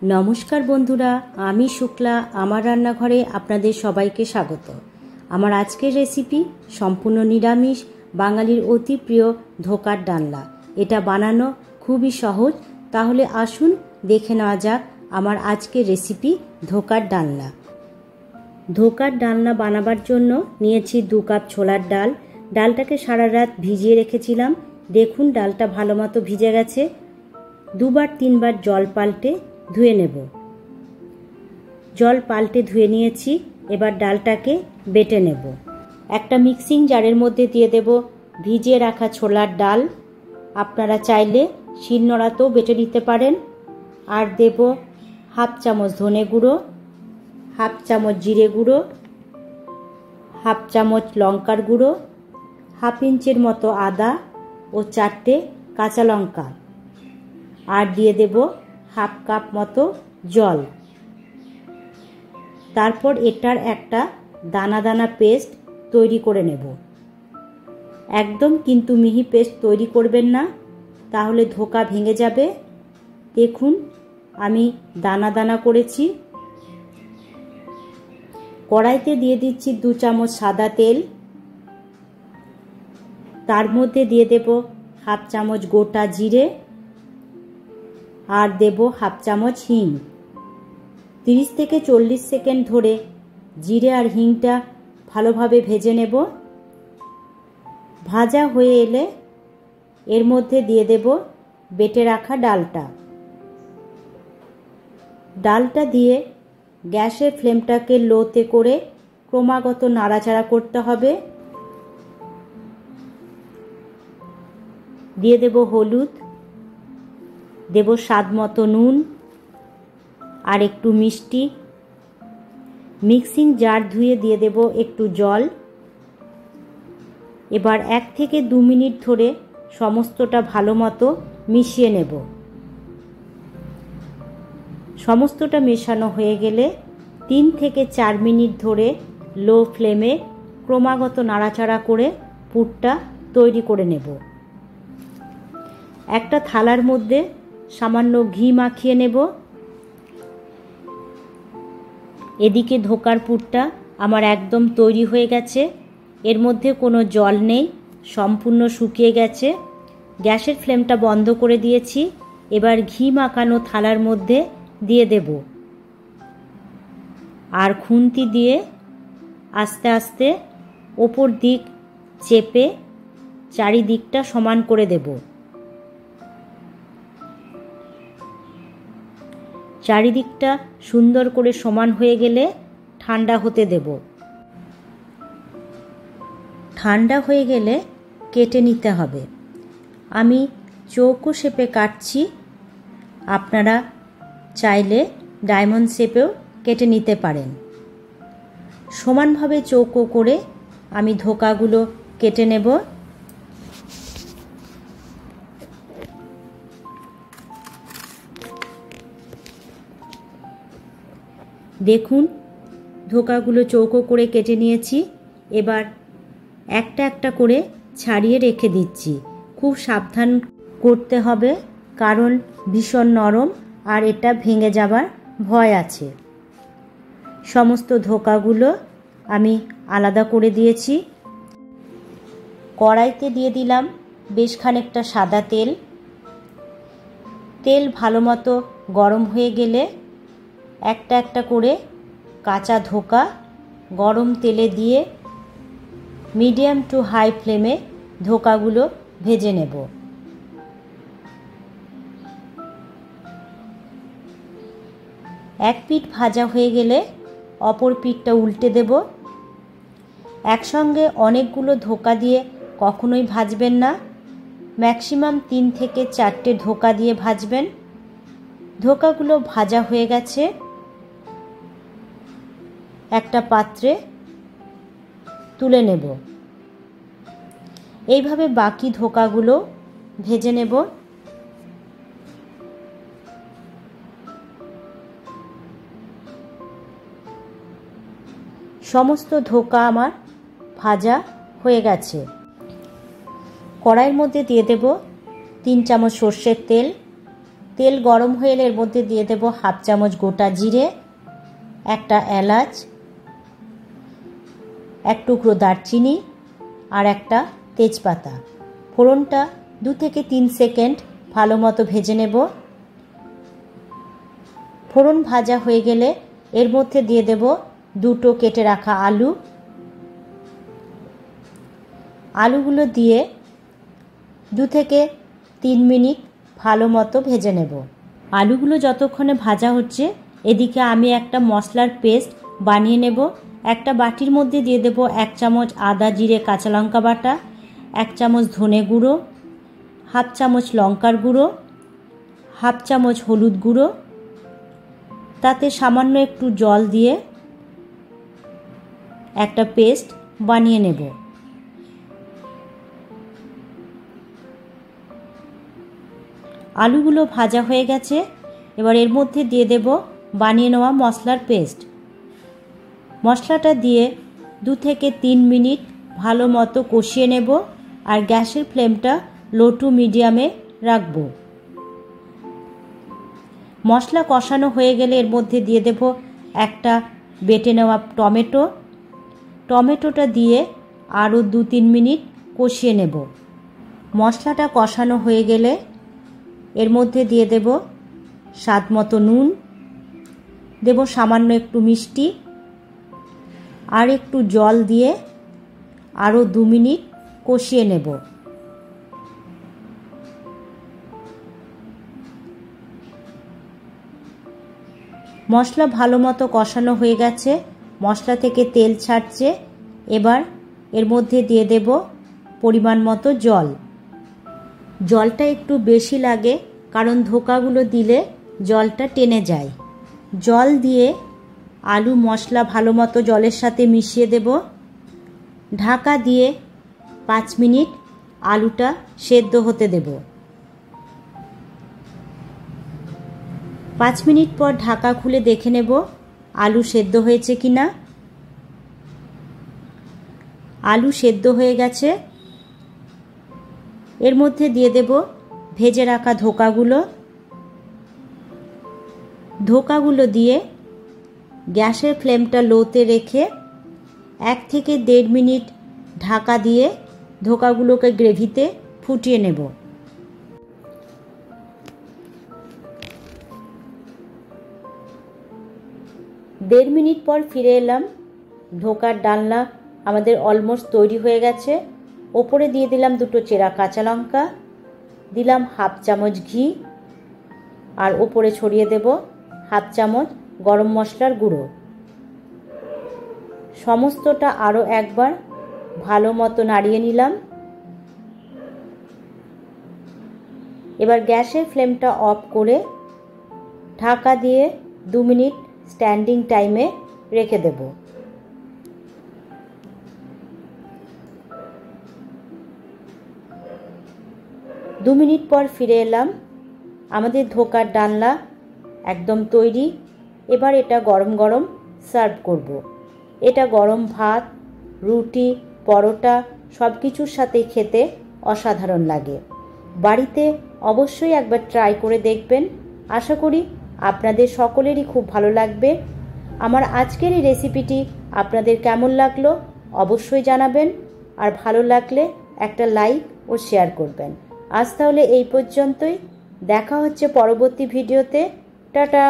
নমস্কার বন্ধুরা, আমি শুক্লা। আমার রান্নাঘরে আপনাদের সবাইকে স্বাগত। আমার আজকের রেসিপি সম্পূর্ণ নিরামিষ, বাঙালির অতি প্রিয় ধোকার ডালনা। এটা বানানো খুবই সহজ। তাহলে আসুন দেখে নেওয়া যাক আমার আজকের রেসিপি ধোকার ডালনা। ধোকার ডালনা বানাবার জন্য নিয়েছি 2 কাপ ছোলার ডাল। ডালটাকে সারা রাত ভিজিয়ে রেখেছিলাম। দেখুন ডালটা ভালো মতো ভিজে গেছে। 2-3 বার জল পাল্টে ধুয়ে নেব। জল পাল্টে ধুয়ে নিয়েছি। এবার ডালটাকে বেটে নেব। একটা মিক্সিং জারের মধ্যে দিয়ে দেব ভিজিয়ে রাখা ছোলার ডাল। আপনারা চাইলে শিলনোড়াতেও বেটে নিতে পারেন। আর দেব 1/2 চামচ ধনে গুঁড়ো, 1/2 চামচ জিরে গুঁড়ো, 1/2 চামচ লঙ্কার গুঁড়ো, 1/2 ইঞ্চির মতো আদা ও 4টে কাঁচা লঙ্কা। আর দিয়ে দেব 1/2 কাপ মতো জল। তারপর এটার একটা দানা দানা পেস্ট তৈরি করে নেব। একদম কিন্তু মিহি পেস্ট তৈরি করবেন না, তাহলে ধোকা ভেঙে যাবে। দেখুন আমি দানা দানা করেছি। কড়াইতে দিয়ে দিচ্ছি 2 চামচ সাদা তেল। তার মধ্যে দিয়ে দেব 1/2 চামচ গোটা জিরে আর দেব 1/2 চামচ হিং। 30 থেকে 40 সেকেন্ড ধরে জিরে আর হিংটা ভালোভাবে ভেজে নেব। ভাজা হয়ে এলে এর মধ্যে দিয়ে দেব বেটে রাখা ডালটা। ডালটা দিয়ে গ্যাসের ফ্লেমটাকে লোতে করে ক্রমাগত নাড়াচাড়া করতে হবে। দিয়ে দেব হলুদ, দেব স্বাদ মতো নুন আর একটু মিষ্টি। মিক্সিং জার ধুয়ে দিয়ে দেব একটু জল। এবার 1 থেকে 2 মিনিট ধরে সমস্তটা ভালো মতো মিশিয়ে নেব। সমস্তটা মেশানো হয়ে গেলে 3 থেকে 4 মিনিট ধরে লো ফ্লেমে ক্রমাগত নাড়াচাড়া করে পুরটা তৈরি করে নেব। একটা থালার মধ্যে সামান্য ঘি মাখিয়ে নেব। এদিকে ধোকার পুরটা আমার একদম তৈরি হয়ে গেছে। এর মধ্যে কোনো জল নেই, সম্পূর্ণ শুকিয়ে গেছে। গ্যাসের ফ্লেমটা বন্ধ করে দিয়েছি। এবার ঘি মাখানো থালার মধ্যে দিয়ে দেব আর খুন্তি দিয়ে আস্তে আস্তে ওপর দিক চেপে চারিদিকটা সমান করে দেব। চারিদিকটা সুন্দর করে সমান হয়ে গেলে ঠান্ডা হতে দেব। ঠান্ডা হয়ে গেলে কেটে নিতে হবে। আমি চৌকো শেপে কাটছি। আপনারা চাইলে ডায়মন্ড শেপেও কেটে নিতে পারেন। সমানভাবে চৌকো করে আমি ধোকাগুলো কেটে নেব। দেখুন ধোকাগুলো চৌকো করে কেটে নিয়েছি। এবার একটা একটা করে ছাড়িয়ে রেখে দিচ্ছি। খুব সাবধান করতে হবে, কারণ ভীষণ নরম আর এটা ভেঙে যাবার ভয় আছে। সমস্ত ধোকাগুলো আমি আলাদা করে দিয়েছি। কড়াইতে দিয়ে দিলাম বেশ খানিকটা সাদা তেল। তেল ভালো মতো গরম হয়ে গেলে একটা একটা করে কাঁচা ধোকা গরম তেলে দিয়ে মিডিয়াম টু হাই ফ্লেমে ধোকাগুলো ভেজে নেব। এক পিঠ ভাজা হয়ে গেলে অপর পিঠটা উল্টে দেব। একসঙ্গে অনেকগুলো ধোকা দিয়ে কখনোই ভাজবেন না। ম্যাক্সিমাম 3 থেকে 4টে ধোকা দিয়ে ভাজবেন। ধোকাগুলো ভাজা হয়ে গেছে। একটা পাত্রে তুলে নেব। এইভাবে বাকি ধোকাগুলো ভেজে নেব। সমস্ত ধোকা আমার ভাজা হয়ে গেছে। কড়াইয়ের মধ্যে দিয়ে দেব 3 চামচ সর্ষের তেল। তেল গরম হয়ে এলে এর মধ্যে দিয়ে দেব হাফ চামচ গোটা জিরে, একটা এলাচ, এক টুকরো দারচিনি আর একটা তেজপাতা। ফোড়নটা 2 থেকে 3 সেকেন্ড ভালো মতো ভেজে নেব। ফোড়ন ভাজা হয়ে গেলে এর মধ্যে দিয়ে দেব 2টো কেটে রাখা আলু। আলুগুলো দিয়ে 2 থেকে 3 মিনিট ভালো মতো ভেজে নেব। আলুগুলো যতক্ষণে ভাজা হচ্ছে এদিকে আমি একটা মশলার পেস্ট বানিয়ে নেব। একটা বাটির মধ্যে দিয়ে দেব 1 চামচ আদা জিরে কাঁচা লঙ্কা বাটা, 1 চামচ ধনে গুঁড়ো, হাফ চামচ লঙ্কার গুঁড়ো, হাফ চামচ হলুদ গুঁড়ো, তাতে সামান্য একটু জল দিয়ে একটা পেস্ট বানিয়ে নেব। আলুগুলো ভাজা হয়ে গেছে, এবার এর মধ্যে দিয়ে দেব বানিয়ে নেওয়া মশলার পেস্ট। মশলাটা দিয়ে 2 থেকে 3 মিনিট ভালো মতো কষিয়ে নেব আর গ্যাসের ফ্লেমটা লো টু মিডিয়ামে রাখব। মশলা কষানো হয়ে গেলে এর মধ্যে দিয়ে দেব একটা বেটে নেওয়া টমেটো। টমেটোটা দিয়ে আরও 2-3 মিনিট কষিয়ে নেব। মশলাটা কষানো হয়ে গেলে এর মধ্যে দিয়ে দেব স্বাদ মতো নুন, দেব সামান্য একটু মিষ্টি আর একটু জল দিয়ে আরও 2 মিনিট কষিয়ে নেব। মশলা ভালো মতো কষানো হয়ে গেছে, মশলা থেকে তেল ছাড়ছে। এবার এর মধ্যে দিয়ে দেব পরিমাণ মতো জল। জলটা একটু বেশি লাগে কারণ ধোকাগুলো দিলে জলটা টেনে যায়। জল দিয়ে আলু মশলা ভালো মতো জলের সাথে মিশিয়ে দেব। ঢাকা দিয়ে 5 মিনিট আলুটা সেদ্ধ হতে দেব। 5 মিনিট পর ঢাকা খুলে দেখে নেব আলু সেদ্ধ হয়েছে কিনা। আলু সেদ্ধ হয়ে গেছে। এর মধ্যে দিয়ে দেব ভেজে রাখা ধোকাগুলো দিয়ে গ্যাসের ফ্লেমটা লোতে রেখে 1 থেকে 1.5 মিনিট ঢাকা দিয়ে ধোকাগুলোকে গ্রেভিতে ফুটিয়ে নেব। দেড় মিনিট পর ফিরে এলাম। ধোকার ডালনা আমাদের অলমোস্ট তৈরি হয়ে গেছে। ওপরে দিয়ে দিলাম 2টো চেরা কাঁচা লঙ্কা, দিলাম হাফ চামচ ঘি আর ওপরে ছড়িয়ে দেব হাফ চামচ গরম মশলার গুঁড়ো। সমস্তটা আরও একবার ভালো মতো নাড়িয়ে নিলাম। এবার গ্যাসের ফ্লেমটা অফ করে ঢাকা দিয়ে 2 মিনিট স্ট্যান্ডিং টাইমে রেখে দেব। দু মিনিট পর ফিরে এলাম। আমাদের ধোকার ডালনা একদম তৈরি। এবার এটা গরম গরম সার্ভ করব। এটা গরম ভাত, রুটি, পরোটা সব কিছুর সাথে খেতে অসাধারণ লাগে। বাড়িতে অবশ্যই একবার ট্রাই করে দেখবেন। আশা করি আপনাদের সকলেরই খুব ভালো লাগবে। আমার আজকের এই রেসিপিটি আপনাদের কেমন লাগলো অবশ্যই জানাবেন, আর ভালো লাগলে একটা লাইক ও শেয়ার করবেন। আজ তাহলে এই পর্যন্তই। দেখা হচ্ছে পরবর্তী ভিডিওতে। টাটা।